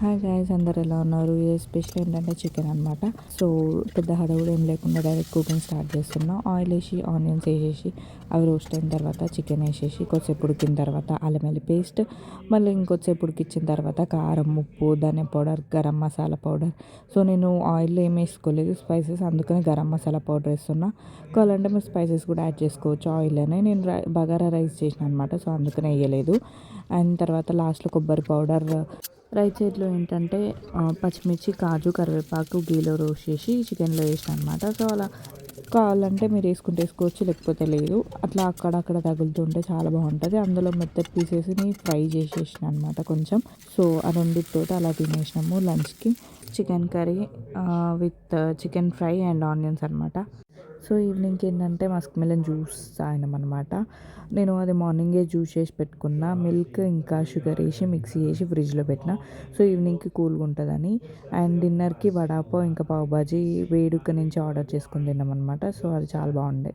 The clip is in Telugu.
హాయ్ గైస్, అందరు ఎలా ఉన్నారు? ఏ స్పెషల్ ఏంటంటే చికెన్ అనమాట. సో పెద్ద హడావుడి ఏం లేకుండా డైరెక్ట్ కుకింగ్ స్టార్ట్ చేస్తున్నా. ఆయిల్ వేసి ఆనియన్స్ వేసేసి అవి రోస్ట్ అయిన తర్వాత చికెన్ వేసేసి కొద్దిసేపు ఉడికిన తర్వాత అల్లం వెల్లుల్లి పేస్ట్, మళ్ళీ ఇంకొద్దిసేపు ఉడికించిన తర్వాత కారం, ఉప్పు, ధనియా powder, garam masala powder. So నేను ఆయిల్లో ఏం వేసుకోలేదు స్పైసెస్, అందుకని గరం మసాలా పౌడర్ వేస్తున్నా. కావాలంటే మీరు స్పైసెస్ కూడా యాడ్ చేసుకోవచ్చు ఆయిల్లోనే. నేను బగారా రైస్ చేసిన అనమాట, సో అందుకనే వేయలేదు. అండ్ తర్వాత లాస్ట్లో కొబ్బరి పౌడర్, రైట్ సైడ్లో ఏంటంటే పచ్చిమిర్చి, కాజు, కరివేపాకు గీలో రోస్ట్ చేసి చికెన్లో వేసిన అనమాట. సో అలా కావాలంటే మీరు వేసుకోవచ్చు, లేకపోతే లేదు. అట్లా అక్కడక్కడ తగులుతుంటే చాలా బాగుంటుంది. అందులో మెత్తటి పీసెస్ని ఫ్రై చేసేసిన అనమాట కొంచెం. సో ఆ రెండిటితో అలా తినేసినాము లంచ్కి. Chicken curry with chicken fry and onions అనమాట. సో ఈవినింగ్కి ఏంటంటే మస్క్ మిలన్ జ్యూస్ తాగినాం అనమాట. నేను అది మార్నింగే జ్యూస్ చేసి పెట్టుకున్న, మిల్క్ ఇంకా షుగర్ వేసి మిక్సీ చేసి ఫ్రిడ్జ్లో పెట్టిన. సో ఈవినింగ్కి కూల్గా ఉంటుందని. అండ్ డిన్నర్కి వడాపావ్ ఇంకా పావ్ బాజీ వేడుక నుంచి ఆర్డర్ చేసుకుని తిన్నాం అనమాట. సో అది చాలా బాగుండే.